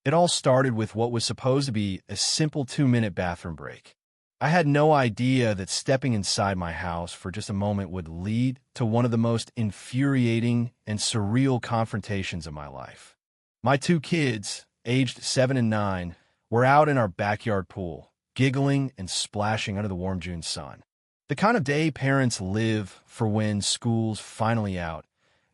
It all started with what was supposed to be a simple 2-minute bathroom break. I had no idea that stepping inside my house for just a moment would lead to one of the most infuriating and surreal confrontations of my life. My two kids, aged 7 and 9, were out in our backyard pool, giggling and splashing under the warm June sun. The kind of day parents live for when school's finally out,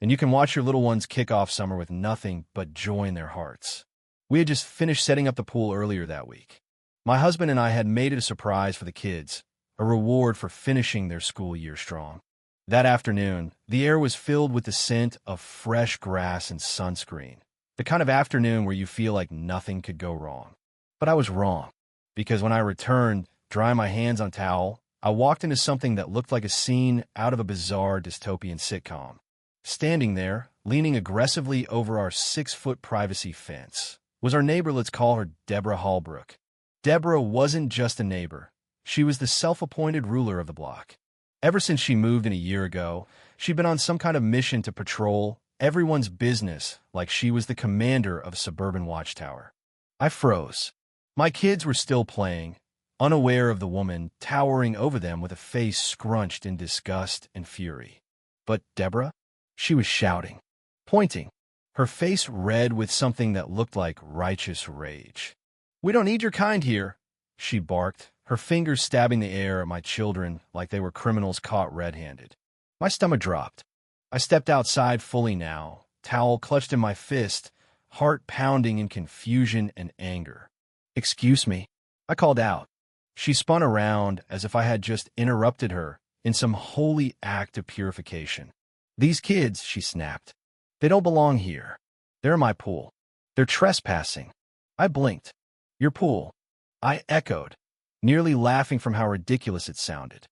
and you can watch your little ones kick off summer with nothing but joy in their hearts. We had just finished setting up the pool earlier that week. My husband and I had made it a surprise for the kids, a reward for finishing their school year strong. That afternoon, the air was filled with the scent of fresh grass and sunscreen, the kind of afternoon where you feel like nothing could go wrong. But I was wrong, because when I returned, drying my hands on a towel, I walked into something that looked like a scene out of a bizarre dystopian sitcom. Standing there, leaning aggressively over our 6-foot privacy fence, was our neighbor. Let's call her Deborah Hallbrook. Deborah wasn't just a neighbor. She was the self-appointed ruler of the block. Ever since she moved in a year ago, she'd been on some kind of mission to patrol everyone's business like she was the commander of a suburban watchtower. I froze. My kids were still playing, unaware of the woman towering over them with a face scrunched in disgust and fury. But Deborah? She was shouting, pointing, her face red with something that looked like righteous rage. "We don't need your kind here," she barked, her fingers stabbing the air at my children like they were criminals caught red-handed. My stomach dropped. I stepped outside fully now, towel clutched in my fist, heart pounding in confusion and anger. "Excuse me," I called out. She spun around as if I had just interrupted her in some holy act of purification. "These kids," she snapped, "they don't belong here. They're in my pool. They're trespassing." I blinked. "Your pool," I echoed, nearly laughing from how ridiculous it sounded.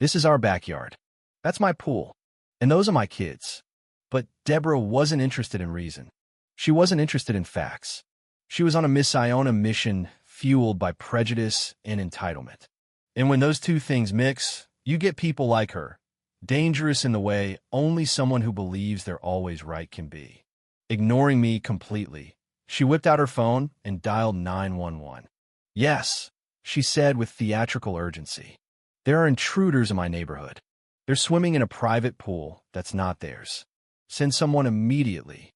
"This is our backyard. That's my pool. And those are my kids." But Deborah wasn't interested in reason. She wasn't interested in facts. She was on a Miss Iona mission fueled by prejudice and entitlement. And when those two things mix, you get people like her, dangerous in the way only someone who believes they're always right can be. Ignoring me completely, she whipped out her phone and dialed 911. "Yes," she said with theatrical urgency. "There are intruders in my neighborhood. They're swimming in a private pool that's not theirs. Send someone immediately."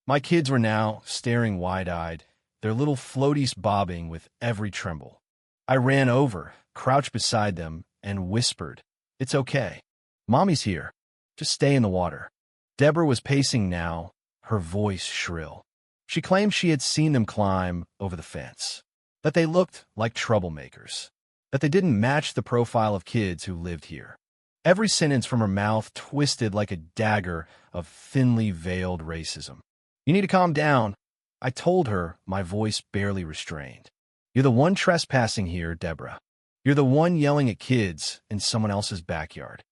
My kids were now staring wide-eyed, their little floaties bobbing with every tremble. I ran over, crouched beside them, and whispered, "It's okay. Mommy's here. Just stay in the water." Deborah was pacing now, her voice shrill. She claimed she had seen them climb over the fence, that they looked like troublemakers, that they didn't match the profile of kids who lived here. Every sentence from her mouth twisted like a dagger of thinly veiled racism. "You need to calm down," I told her, my voice barely restrained. "You're the one trespassing here, Deborah. You're the one yelling at kids in someone else's backyard."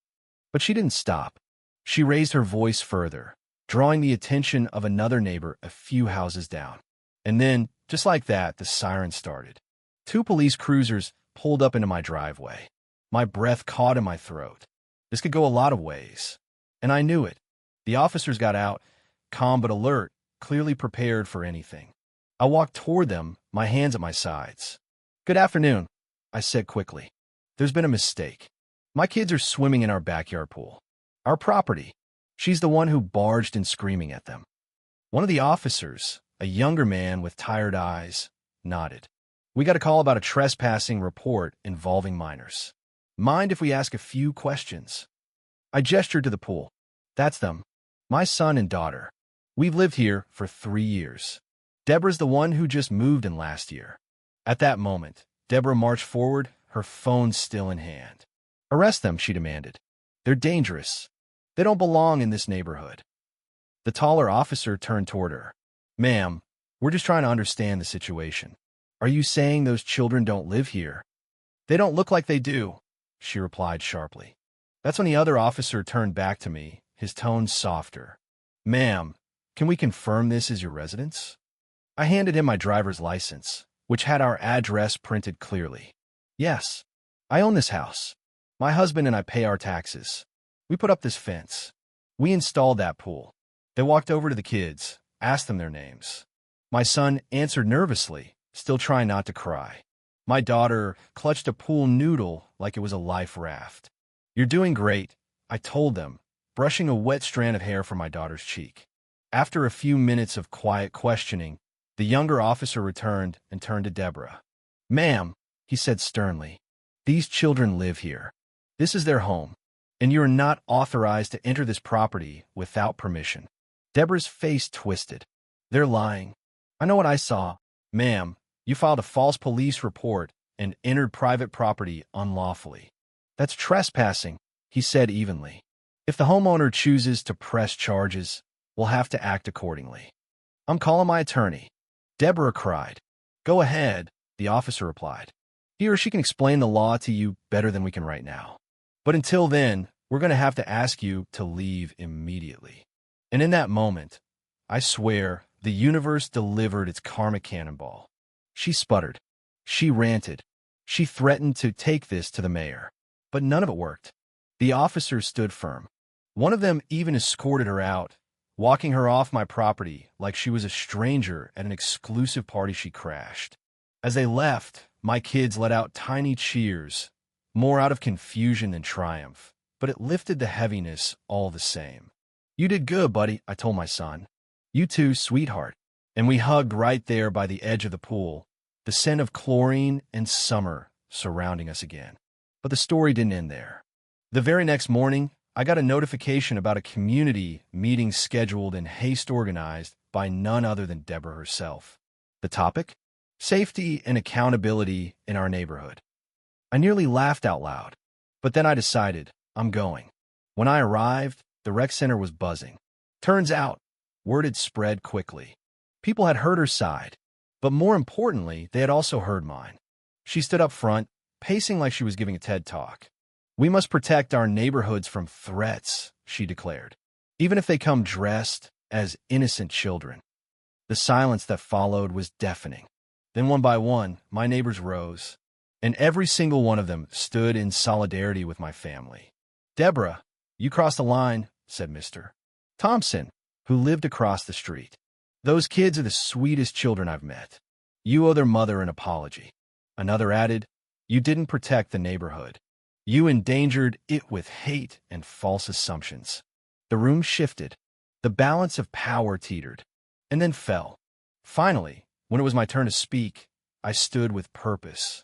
But she didn't stop. She raised her voice further, drawing the attention of another neighbor a few houses down. And then, just like that, the siren started. 2 police cruisers pulled up into my driveway. My breath caught in my throat. This could go a lot of ways. And I knew it. The officers got out, calm but alert, clearly prepared for anything. I walked toward them, my hands at my sides. "Good afternoon," I said quickly. "There's been a mistake. My kids are swimming in our backyard pool. Our property." She's the one who barged in screaming at them. One of the officers, a younger man with tired eyes, nodded. "We got a call about a trespassing report involving minors. Mind if we ask a few questions?" I gestured to the pool. "That's them. My son and daughter. We've lived here for 3 years. Deborah's the one who just moved in last year." At that moment, Deborah marched forward, her phone still in hand. "Arrest them," she demanded. "They're dangerous. They don't belong in this neighborhood." The taller officer turned toward her. "Ma'am, we're just trying to understand the situation. Are you saying those children don't live here?" "They don't look like they do," she replied sharply. That's when the other officer turned back to me, his tone softer. "Ma'am, can we confirm this is your residence?" I handed him my driver's license, which had our address printed clearly. "Yes, I own this house. My husband and I pay our taxes. We put up this fence. We installed that pool." They walked over to the kids, asked them their names. My son answered nervously, still trying not to cry. My daughter clutched a pool noodle like it was a life raft. You're doing great, I told them, brushing a wet strand of hair from my daughter's cheek. After a few minutes of quiet questioning, the younger officer returned and turned to Deborah. Ma'am, he said sternly, these children live here. This is their home, and you are not authorized to enter this property without permission. Deborah's face twisted. They're lying. I know what I saw. Ma'am, you filed a false police report and entered private property unlawfully. That's trespassing, he said evenly. If the homeowner chooses to press charges, we'll have to act accordingly. I'm calling my attorney. Deborah cried. Go ahead, the officer replied. He or she can explain the law to you better than we can right now. But until then, we're going to have to ask you to leave immediately. And in that moment, I swear, the universe delivered its karma cannonball. She sputtered. She ranted. She threatened to take this to the mayor. But none of it worked. The officers stood firm. One of them even escorted her out, walking her off my property like she was a stranger at an exclusive party she crashed. As they left, my kids let out tiny cheers, more out of confusion than triumph, but it lifted the heaviness all the same. You did good, buddy, I told my son. You too, sweetheart. And we hugged right there by the edge of the pool, the scent of chlorine and summer surrounding us again. But the story didn't end there. The very next morning, I got a notification about a community meeting scheduled and haste organized by none other than Deborah herself. The topic? Safety and accountability in our neighborhood. I nearly laughed out loud, but then I decided, I'm going. When I arrived, the rec center was buzzing. Turns out, word had spread quickly. People had heard her side, but more importantly, they had also heard mine. She stood up front, pacing like she was giving a TED Talk. We must protect our neighborhoods from threats, she declared, even if they come dressed as innocent children. The silence that followed was deafening. Then one by one, my neighbors rose, and every single one of them stood in solidarity with my family. Deborah, you crossed the line, said Mr. Thompson, who lived across the street. Those kids are the sweetest children I've met. You owe their mother an apology. Another added, you didn't protect the neighborhood. You endangered it with hate and false assumptions. The room shifted. The balance of power teetered, and then fell. Finally, when it was my turn to speak, I stood with purpose.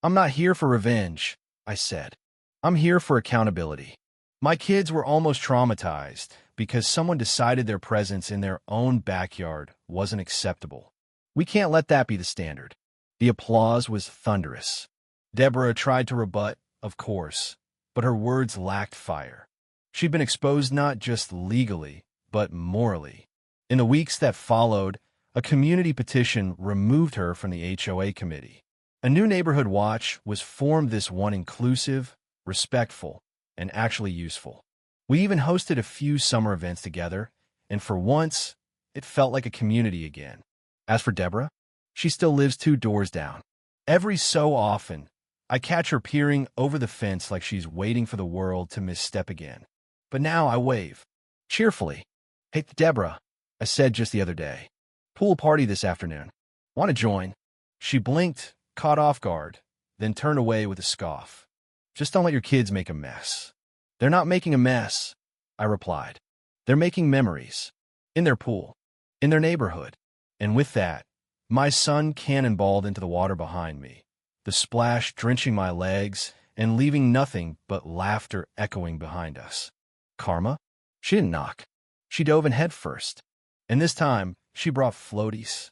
I'm not here for revenge, I said. I'm here for accountability. My kids were almost traumatized because someone decided their presence in their own backyard wasn't acceptable. We can't let that be the standard. The applause was thunderous. Deborah tried to rebut, of course, but her words lacked fire. She'd been exposed not just legally, but morally. In the weeks that followed, a community petition removed her from the HOA committee. A new neighborhood watch was formed, this one inclusive, respectful, and actually useful. We even hosted a few summer events together, and for once, it felt like a community again. As for Deborah, she still lives 2 doors down. Every so often, I catch her peering over the fence like she's waiting for the world to misstep again. But now I wave, cheerfully. Hey, Deborah, I said just the other day. Pool party this afternoon. Want to join? She blinked, caught off guard, then turned away with a scoff. Just don't let your kids make a mess. They're not making a mess, I replied. They're making memories. In their pool. In their neighborhood. And with that, my son cannonballed into the water behind me, the splash drenching my legs and leaving nothing but laughter echoing behind us. Karma? She didn't knock. She dove in head first. And this time, she brought floaties.